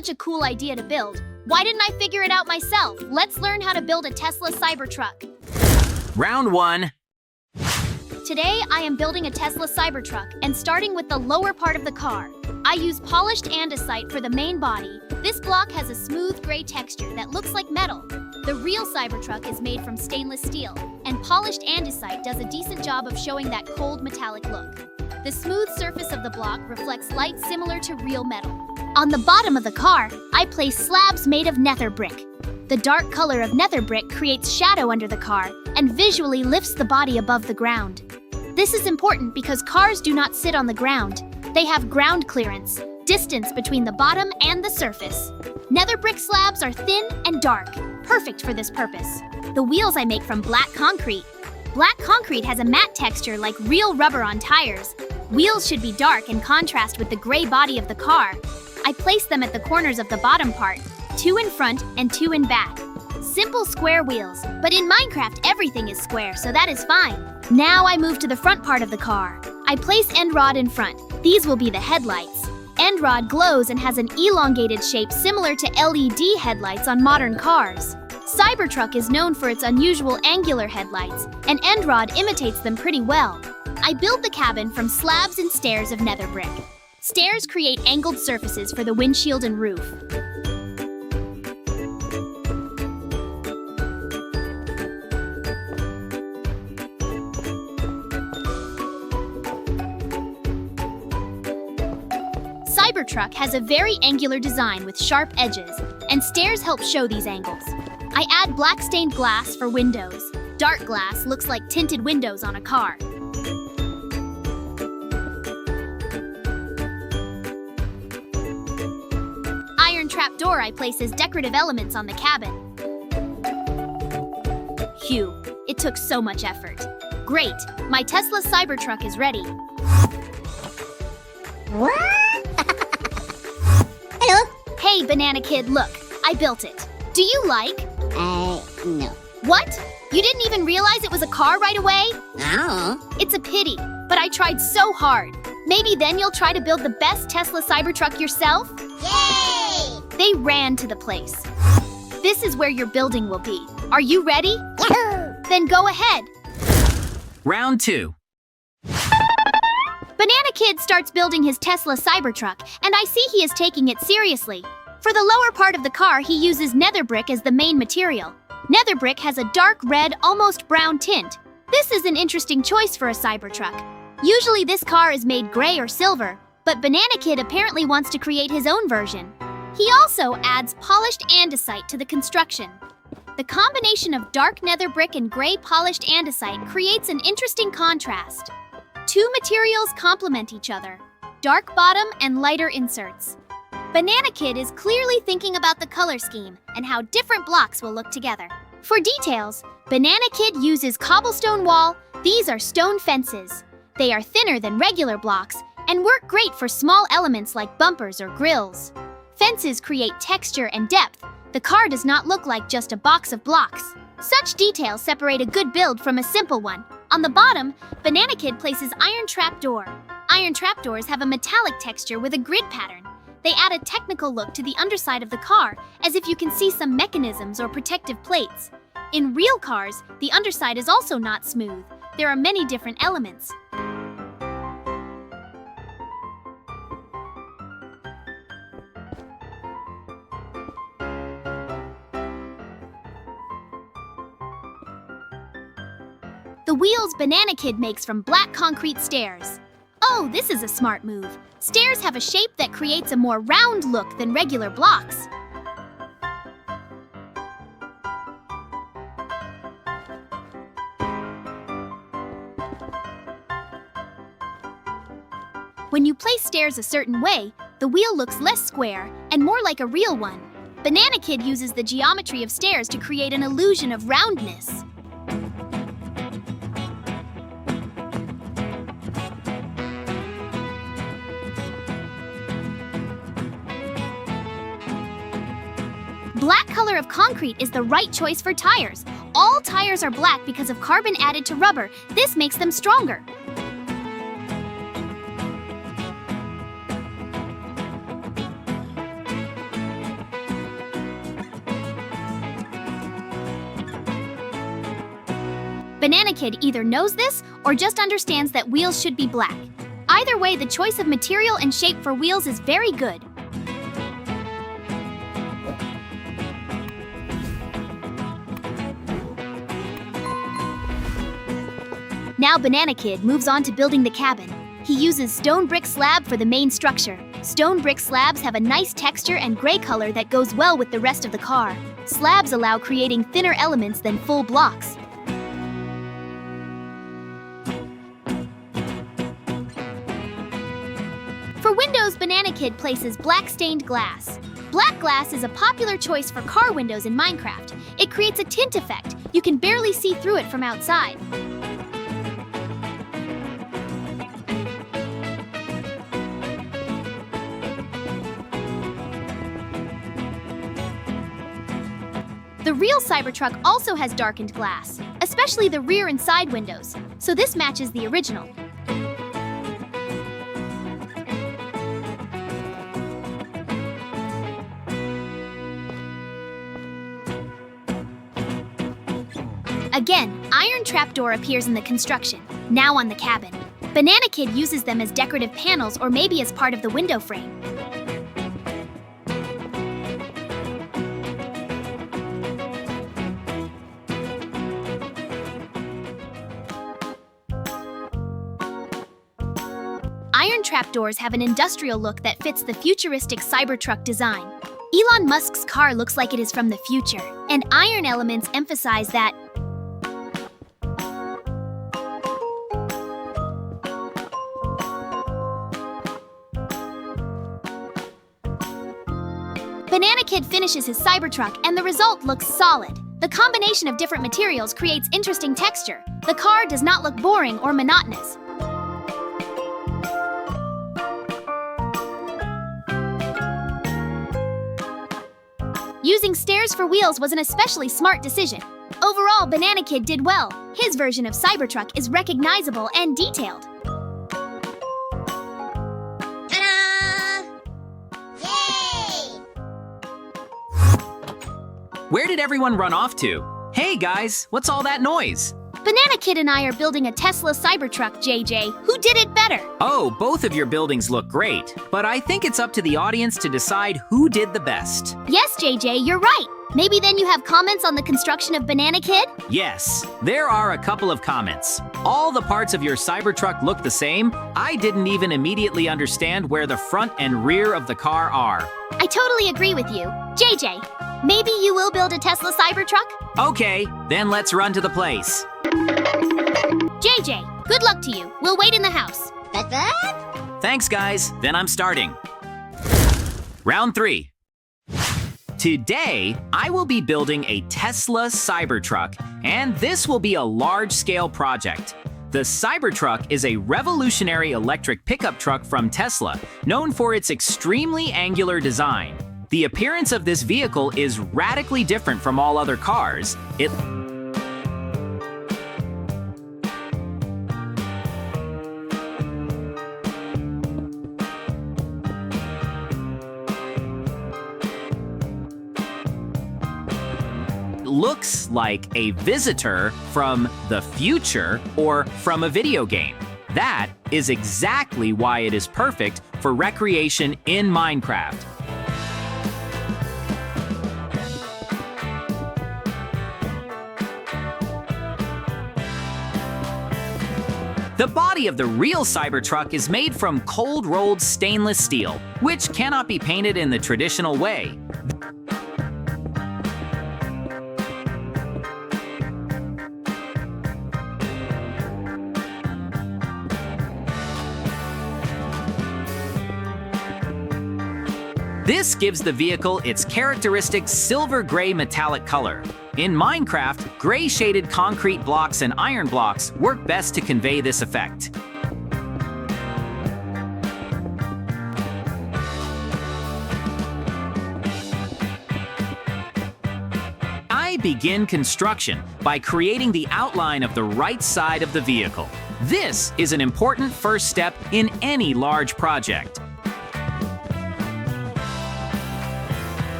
such a cool idea to build. Why didn't I figure it out myself? Let's learn how to build a Tesla Cybertruck. Round 1. Today, I am building a Tesla Cybertruck and starting with the lower part of the car. I use polished andesite for the main body. This block has a smooth gray texture that looks like metal. The real Cybertruck is made from stainless steel, and polished andesite does a decent job of showing that cold metallic look. The smooth surface of the block reflects light similar to real metal. On the bottom of the car, I place slabs made of nether brick. The dark color of nether brick creates shadow under the car and visually lifts the body above the ground. This is important because cars do not sit on the ground. They have ground clearance, distance between the bottom and the surface. Nether brick slabs are thin and dark, perfect for this purpose. The wheels I make from black concrete. Black concrete has a matte texture like real rubber on tires. Wheels should be dark and contrast with the gray body of the car. I place them at the corners of the bottom part, 2 in front and 2 in back. Simple square wheels, but in Minecraft everything is square, so that is fine. Now I move to the front part of the car. I place end rod in front. These will be the headlights. End rod glows and has an elongated shape similar to LED headlights on modern cars. Cybertruck is known for its unusual angular headlights, and end rod imitates them pretty well. I build the cabin from slabs and stairs of nether brick. Stairs create angled surfaces for the windshield and roof. Cybertruck has a very angular design with sharp edges, and stairs help show these angles. I add black stained glass for windows. Dark glass looks like tinted windows on a car. Iron trap door I place as decorative elements on the cabin. Phew, it took so much effort. Great, my Tesla Cybertruck is ready. What? Hello? Hey, Banana Kid, look, I built it. Do you like? No. What? You didn't even realize it was a car right away? No. It's a pity, but I tried so hard. Maybe then you'll try to build the best Tesla Cybertruck yourself? Yay! They ran to the place. This is where your building will be. Are you ready? Yahoo! Then go ahead. Round 2. Banana Kid starts building his Tesla Cybertruck, and I see he is taking it seriously. For the lower part of the car, he uses nether brick as the main material. Nether brick has a dark red, almost brown tint. This is an interesting choice for a Cybertruck. Usually this car is made gray or silver, but Banana Kid apparently wants to create his own version. He also adds polished andesite to the construction. The combination of dark nether brick and gray polished andesite creates an interesting contrast. Two materials complement each other, dark bottom and lighter inserts. Banana Kid is clearly thinking about the color scheme and how different blocks will look together. For details, Banana Kid uses cobblestone wall. These are stone fences. They are thinner than regular blocks and work great for small elements like bumpers or grills. Fences create texture and depth. The car does not look like just a box of blocks. Such details separate a good build from a simple one. On the bottom, Banana Kid places iron trap door. Iron trapdoors have a metallic texture with a grid pattern. They add a technical look to the underside of the car, as if you can see some mechanisms or protective plates. In real cars, the underside is also not smooth. There are many different elements. The wheels Banana Kid makes from black concrete stairs. Oh, this is a smart move. Stairs have a shape that creates a more round look than regular blocks. When you place stairs a certain way, the wheel looks less square and more like a real one. Banana Kid uses the geometry of stairs to create an illusion of roundness. Black color of concrete is the right choice for tires. All tires are black because of carbon added to rubber. This makes them stronger. Banana Kid either knows this or just understands that wheels should be black. Either way, the choice of material and shape for wheels is very good. Now Banana Kid moves on to building the cabin. He uses stone brick slab for the main structure. Stone brick slabs have a nice texture and gray color that goes well with the rest of the car. Slabs allow creating thinner elements than full blocks. For windows, Banana Kid places black stained glass. Black glass is a popular choice for car windows in Minecraft. It creates a tint effect. You can barely see through it from outside. The real Cybertruck also has darkened glass, especially the rear and side windows, so this matches the original. Again, iron trapdoor appears in the construction, now on the cabin. Banana Kid uses them as decorative panels or maybe as part of the window frame. Iron trapdoors have an industrial look that fits the futuristic Cybertruck design. Elon Musk's car looks like it is from the future, and iron elements emphasize that. Banana Kid finishes his Cybertruck and the result looks solid. The combination of different materials creates interesting texture. The car does not look boring or monotonous. Using stairs for wheels was an especially smart decision. Overall, Banana Kid did well. His version of Cybertruck is recognizable and detailed. Ta-da! Yay! Where did everyone run off to? Hey guys, what's all that noise? Banana Kid and I are building a Tesla Cybertruck, JJ. Who did it better? Oh, both of your buildings look great, but I think it's up to the audience to decide who did the best. Yes, JJ, you're right. Maybe then you have comments on the construction of Banana Kid? Yes, there are a couple of comments. All the parts of your Cybertruck look the same. I didn't even immediately understand where the front and rear of the car are. I totally agree with you. JJ, maybe you will build a Tesla Cybertruck? Okay, then let's run to the place. JJ, good luck to you. We'll wait in the house. Thanks, guys. Then I'm starting. Round 3. Today, I will be building a Tesla Cybertruck, and this will be a large-scale project. The Cybertruck is a revolutionary electric pickup truck from Tesla, known for its extremely angular design. The appearance of this vehicle is radically different from all other cars. It looks like a visitor from the future or from a video game. That is exactly why it is perfect for recreation in Minecraft. The body of the real Cybertruck is made from cold-rolled stainless steel, which cannot be painted in the traditional way. This gives the vehicle its characteristic silver-gray metallic color. In Minecraft, gray-shaded concrete blocks and iron blocks work best to convey this effect. I begin construction by creating the outline of the right side of the vehicle. This is an important first step in any large project.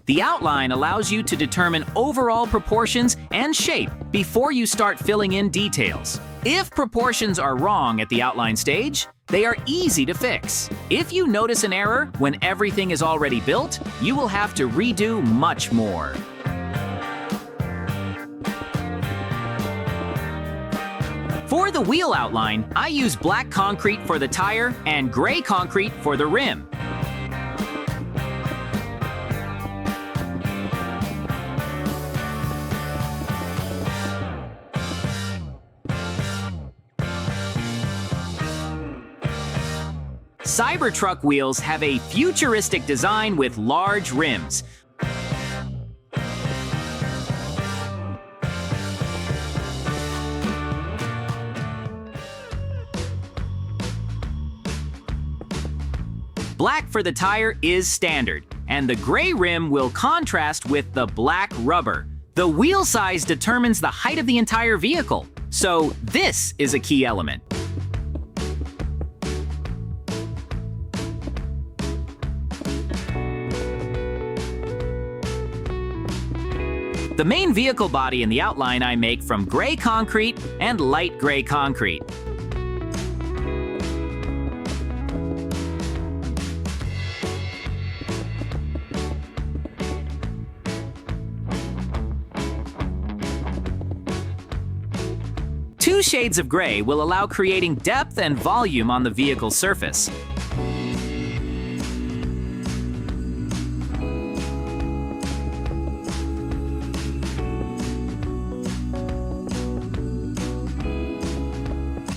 The outline allows you to determine overall proportions and shape before you start filling in details. If proportions are wrong at the outline stage, they are easy to fix. If you notice an error when everything is already built, you will have to redo much more. For the wheel outline, I use black concrete for the tire and gray concrete for the rim. Cybertruck wheels have a futuristic design with large rims. Black for the tire is standard, and the gray rim will contrast with the black rubber. The wheel size determines the height of the entire vehicle, so this is a key element. The main vehicle body in the outline I make from gray concrete and light gray concrete. Two shades of gray will allow creating depth and volume on the vehicle's surface.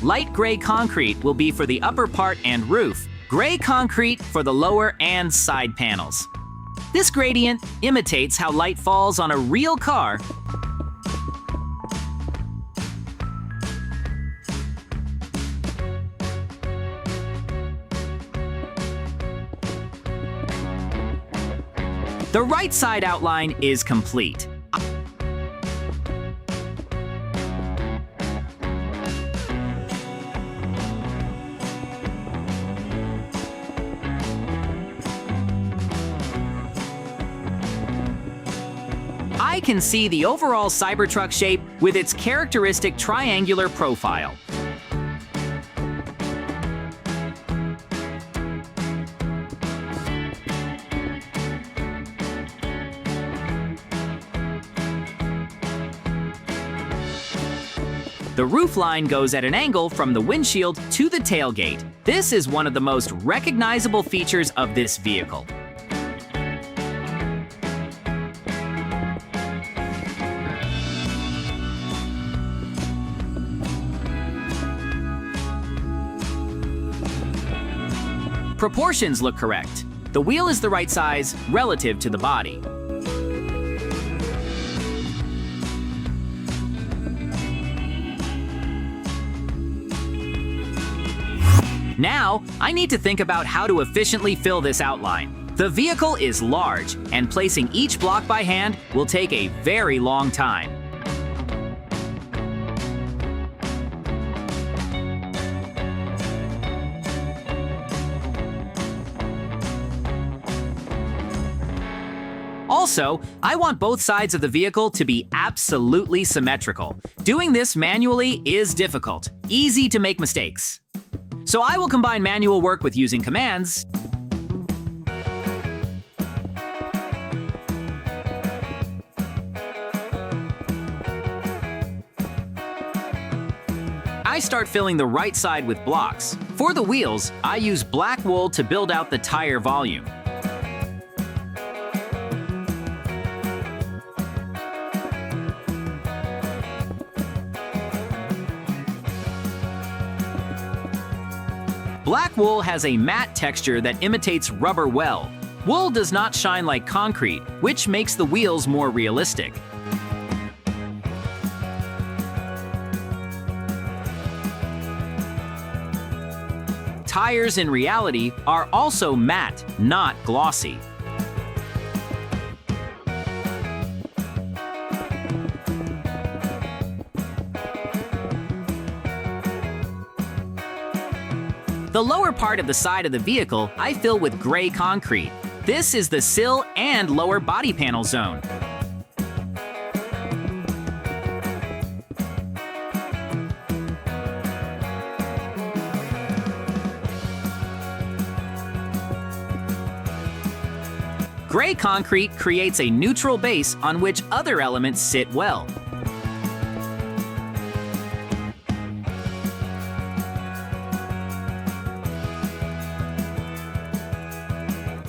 Light gray concrete will be for the upper part and roof, gray concrete for the lower and side panels. This gradient imitates how light falls on a real car. The right side outline is complete. I can see the overall Cybertruck shape with its characteristic triangular profile. The roof line goes at an angle from the windshield to the tailgate. This is one of the most recognizable features of this vehicle. Proportions look correct. The wheel is the right size relative to the body. Now, I need to think about how to efficiently fill this outline. The vehicle is large, and placing each block by hand will take a very long time. Also, I want both sides of the vehicle to be absolutely symmetrical. Doing this manually is difficult, easy to make mistakes. So I will combine manual work with using commands. I start filling the right side with blocks. For the wheels, I use black wool to build out the tire volume. Black wool has a matte texture that imitates rubber well. Wool does not shine like concrete, which makes the wheels more realistic. Tires in reality are also matte, not glossy. The lower part of the side of the vehicle I fill with gray concrete. This is the sill and lower body panel zone. Gray concrete creates a neutral base on which other elements sit well.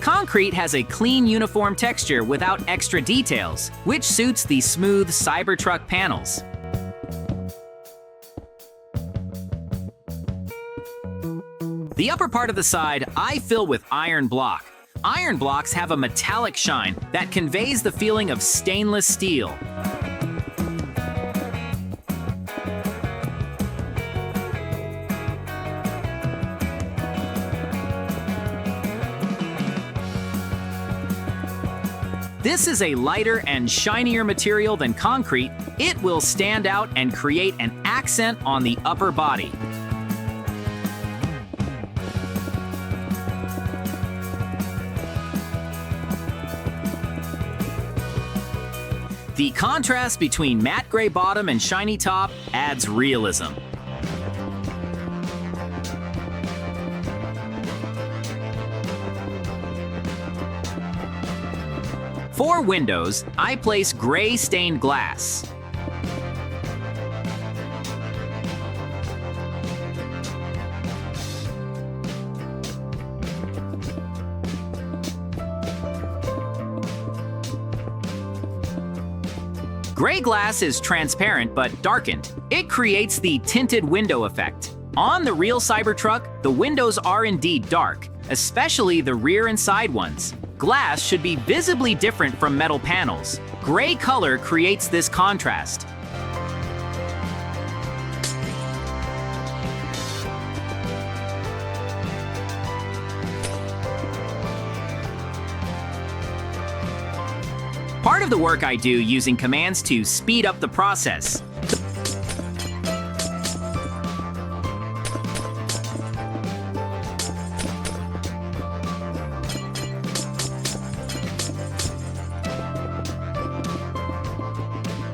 Concrete has a clean, uniform texture without extra details, which suits the smooth Cybertruck panels. The upper part of the side I fill with iron block. Iron blocks have a metallic shine that conveys the feeling of stainless steel. This is a lighter and shinier material than concrete. It will stand out and create an accent on the upper body. The contrast between matte gray bottom and shiny top adds realism. For windows, I place gray stained glass. Gray glass is transparent but darkened. It creates the tinted window effect. On the real Cybertruck, the windows are indeed dark, especially the rear and side ones. Glass should be visibly different from metal panels. Gray color creates this contrast. Part of the work I do using commands to speed up the process.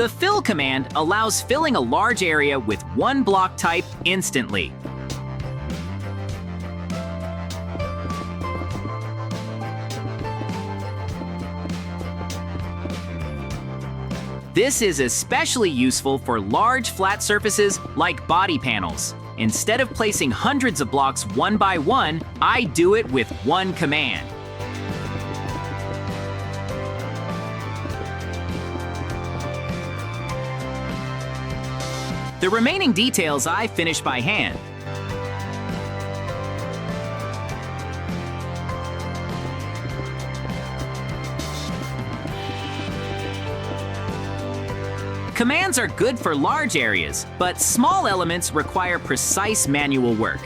The fill command allows filling a large area with one block type instantly. This is especially useful for large flat surfaces like body panels. Instead of placing hundreds of blocks one by one, I do it with one command. The remaining details I finish by hand. Commands are good for large areas, but small elements require precise manual work.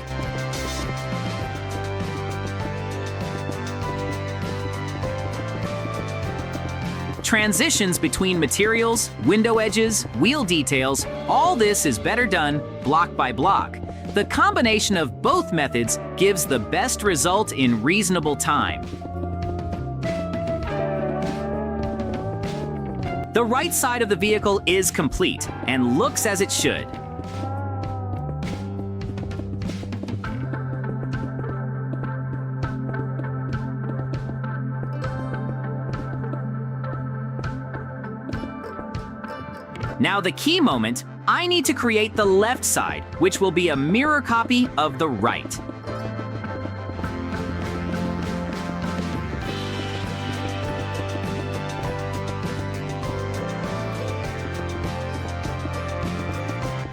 Transitions between materials, window edges, wheel details, all this is better done block by block. The combination of both methods gives the best result in reasonable time. The right side of the vehicle is complete and looks as it should. Now the key moment, I need to create the left side, which will be a mirror copy of the right.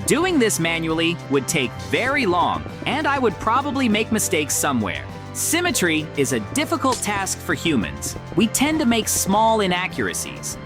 Doing this manually would take very long, and I would probably make mistakes somewhere. Symmetry is a difficult task for humans. We tend to make small inaccuracies.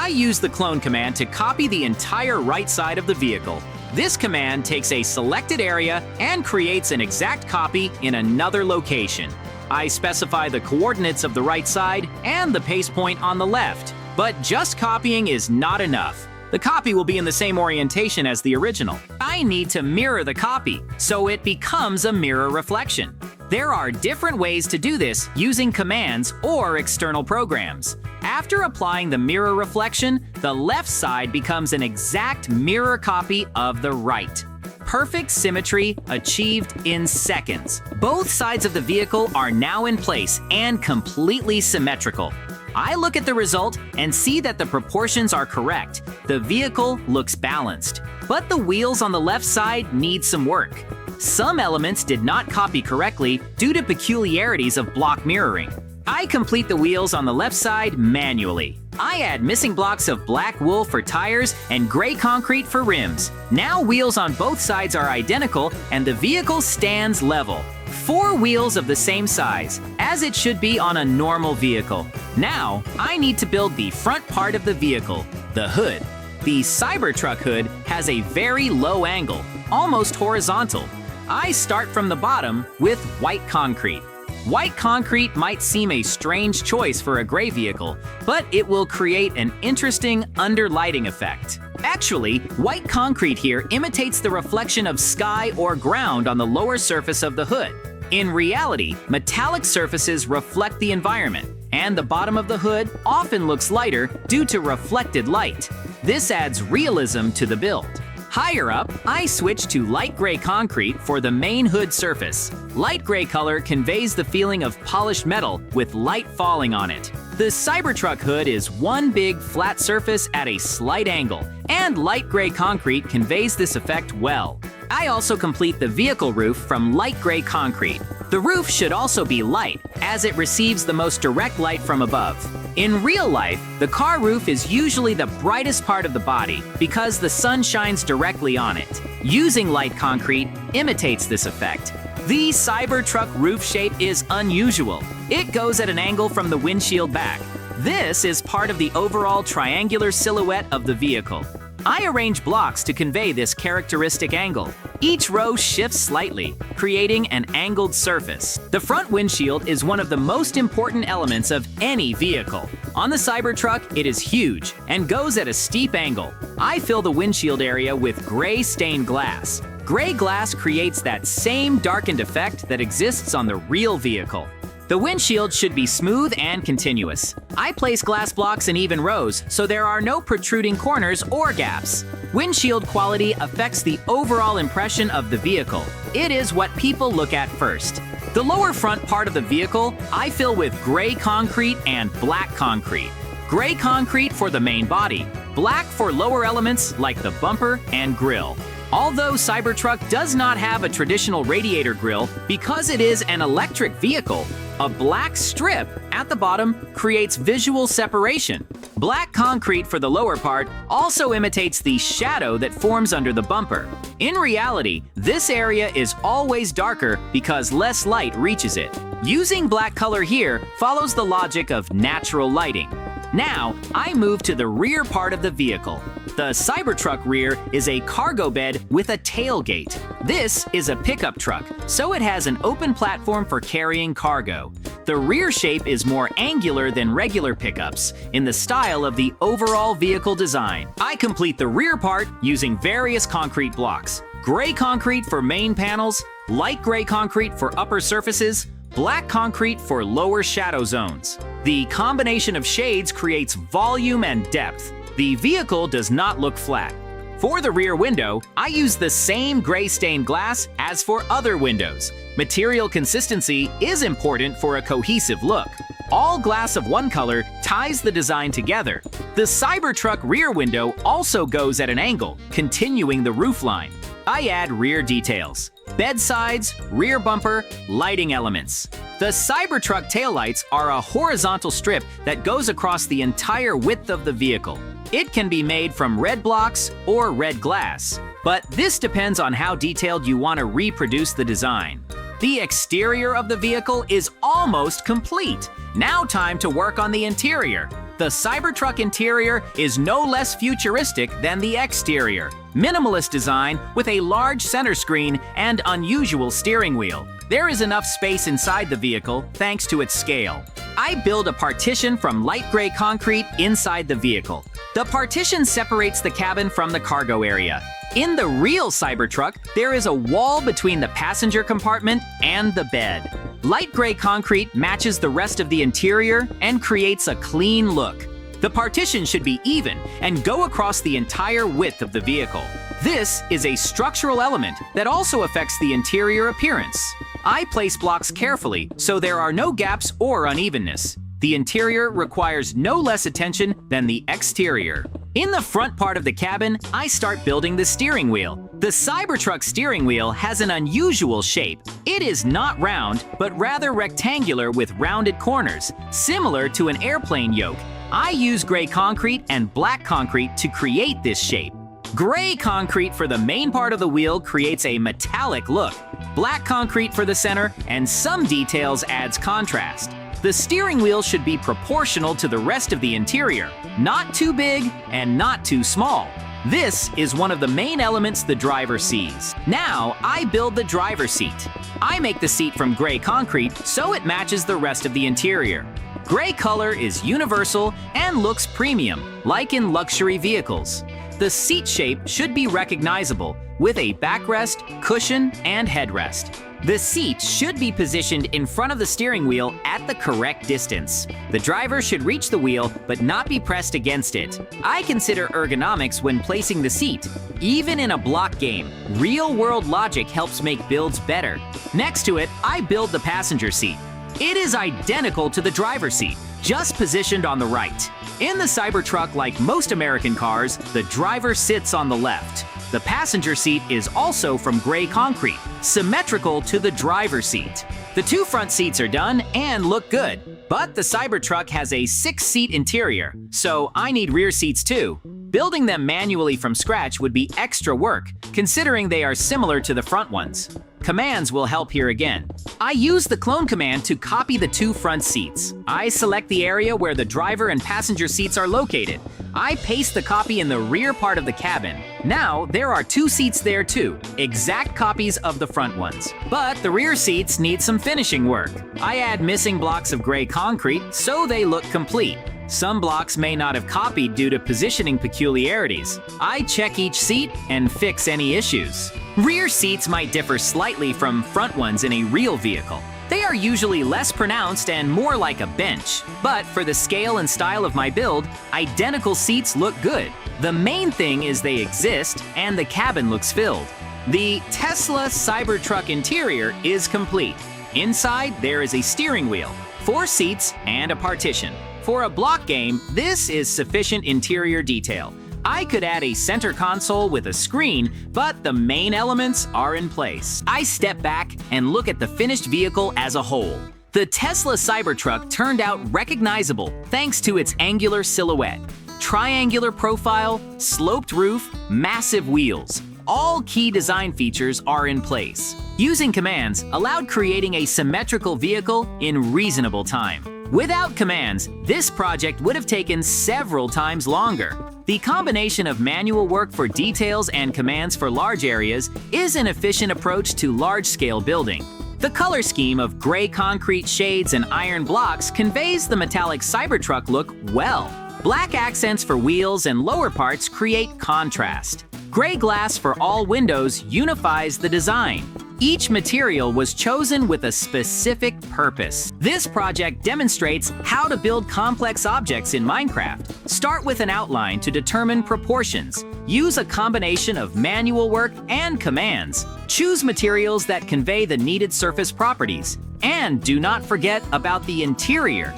I use the clone command to copy the entire right side of the vehicle. This command takes a selected area and creates an exact copy in another location. I specify the coordinates of the right side and the paste point on the left. But just copying is not enough. The copy will be in the same orientation as the original. I need to mirror the copy, so it becomes a mirror reflection. There are different ways to do this using commands or external programs. After applying the mirror reflection, the left side becomes an exact mirror copy of the right. Perfect symmetry achieved in seconds. Both sides of the vehicle are now in place and completely symmetrical. I look at the result and see that the proportions are correct. The vehicle looks balanced, but the wheels on the left side need some work. Some elements did not copy correctly due to peculiarities of block mirroring. I complete the wheels on the left side manually. I add missing blocks of black wool for tires and gray concrete for rims. Now wheels on both sides are identical and the vehicle stands level. 4 wheels of the same size, as it should be on a normal vehicle. Now, I need to build the front part of the vehicle, the hood. The Cybertruck hood has a very low angle, almost horizontal. I start from the bottom with white concrete. White concrete might seem a strange choice for a gray vehicle, but it will create an interesting underlighting effect. Actually, white concrete here imitates the reflection of sky or ground on the lower surface of the hood. In reality, metallic surfaces reflect the environment, and the bottom of the hood often looks lighter due to reflected light. This adds realism to the build. Higher up, I switch to light gray concrete for the main hood surface. Light gray color conveys the feeling of polished metal with light falling on it. The Cybertruck hood is one big flat surface at a slight angle, and light gray concrete conveys this effect well. I also complete the vehicle roof from light gray concrete. The roof should also be light, as it receives the most direct light from above. In real life, the car roof is usually the brightest part of the body because the sun shines directly on it. Using light concrete imitates this effect. The Cybertruck roof shape is unusual. It goes at an angle from the windshield back. This is part of the overall triangular silhouette of the vehicle. I arrange blocks to convey this characteristic angle. Each row shifts slightly, creating an angled surface. The front windshield is one of the most important elements of any vehicle. On the Cybertruck, it is huge and goes at a steep angle. I fill the windshield area with gray stained glass. Gray glass creates that same darkened effect that exists on the real vehicle. The windshield should be smooth and continuous. I place glass blocks in even rows, so there are no protruding corners or gaps. Windshield quality affects the overall impression of the vehicle. It is what people look at first. The lower front part of the vehicle, I fill with gray concrete and black concrete. Gray concrete for the main body, black for lower elements like the bumper and grille. Although Cybertruck does not have a traditional radiator grille because it is an electric vehicle, a black strip at the bottom creates visual separation. Black concrete for the lower part also imitates the shadow that forms under the bumper. In reality, this area is always darker because less light reaches it. Using black color here follows the logic of natural lighting. Now, I move to the rear part of the vehicle. The Cybertruck rear is a cargo bed with a tailgate. This is a pickup truck, so it has an open platform for carrying cargo. The rear shape is more angular than regular pickups in the style of the overall vehicle design. I complete the rear part using various concrete blocks. Gray concrete for main panels, light gray concrete for upper surfaces, black concrete for lower shadow zones. The combination of shades creates volume and depth. The vehicle does not look flat. For the rear window, I use the same gray stained glass as for other windows. Material consistency is important for a cohesive look. All glass of one color ties the design together. The Cybertruck rear window also goes at an angle, continuing the roofline. I add rear details: bed sides, rear bumper, lighting elements. The Cybertruck taillights are a horizontal strip that goes across the entire width of the vehicle. It can be made from red blocks or red glass, but this depends on how detailed you want to reproduce the design. The exterior of the vehicle is almost complete. Now time to work on the interior. The Cybertruck interior is no less futuristic than the exterior. Minimalist design with a large center screen and unusual steering wheel. There is enough space inside the vehicle thanks to its scale. I build a partition from light gray concrete inside the vehicle. The partition separates the cabin from the cargo area. In the real Cybertruck, there is a wall between the passenger compartment and the bed. Light gray concrete matches the rest of the interior and creates a clean look. The partition should be even and go across the entire width of the vehicle. This is a structural element that also affects the interior appearance. I place blocks carefully so there are no gaps or unevenness. The interior requires no less attention than the exterior. In the front part of the cabin, I start building the steering wheel. The Cybertruck steering wheel has an unusual shape. It is not round, but rather rectangular with rounded corners, similar to an airplane yoke. I use gray concrete and black concrete to create this shape. Gray concrete for the main part of the wheel creates a metallic look. Black concrete for the center and some details adds contrast. The steering wheel should be proportional to the rest of the interior, not too big and not too small. This is one of the main elements the driver sees. Now, I build the driver's seat. I make the seat from gray concrete so it matches the rest of the interior. Gray color is universal and looks premium, like in luxury vehicles. The seat shape should be recognizable, with a backrest, cushion, and headrest. The seat should be positioned in front of the steering wheel at the correct distance. The driver should reach the wheel but not be pressed against it. I consider ergonomics when placing the seat. Even in a block game, real-world logic helps make builds better. Next to it, I build the passenger seat. It is identical to the driver's seat, just positioned on the right. In the Cybertruck, like most American cars, the driver sits on the left. The passenger seat is also from gray concrete, symmetrical to the driver's seat. The two front seats are done and look good, but the Cybertruck has a 6-seat interior, so I need rear seats too. Building them manually from scratch would be extra work, considering they are similar to the front ones. Commands will help here again. I use the clone command to copy the two front seats. I select the area where the driver and passenger seats are located. I paste the copy in the rear part of the cabin. Now, there are 2 seats there too, exact copies of the front ones. But the rear seats need some finishing work. I add missing blocks of gray concrete so they look complete. Some blocks may not have copied due to positioning peculiarities. I check each seat and fix any issues. Rear seats might differ slightly from front ones in a real vehicle. They are usually less pronounced and more like a bench. But for the scale and style of my build, identical seats look good. The main thing is they exist and the cabin looks filled. The Tesla Cybertruck interior is complete. Inside, there is a steering wheel, 4 seats, and a partition. For a block game, this is sufficient interior detail. I could add a center console with a screen, but the main elements are in place. I step back and look at the finished vehicle as a whole. The Tesla Cybertruck turned out recognizable thanks to its angular silhouette, triangular profile, sloped roof, massive wheels. All key design features are in place. Using commands allowed creating a symmetrical vehicle in reasonable time. Without commands, this project would have taken several times longer. The combination of manual work for details and commands for large areas is an efficient approach to large-scale building. The color scheme of gray concrete shades and iron blocks conveys the metallic Cybertruck look well. Black accents for wheels and lower parts create contrast. Gray glass for all windows unifies the design. Each material was chosen with a specific purpose. This project demonstrates how to build complex objects in Minecraft. Start with an outline to determine proportions. Use a combination of manual work and commands. Choose materials that convey the needed surface properties. And do not forget about the interior.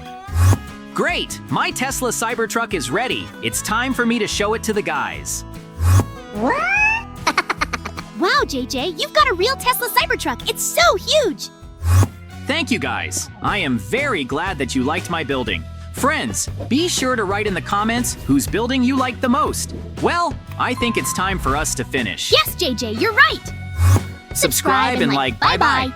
Great! My Tesla Cybertruck is ready. It's time for me to show it to the guys. Wow, JJ, you've got a real Tesla Cybertruck. It's so huge. Thank you guys. I am very glad that you liked my building. Friends, be sure to write in the comments whose building you liked the most. Well, I think it's time for us to finish. Yes, JJ, you're right. Subscribe and like. Bye-bye.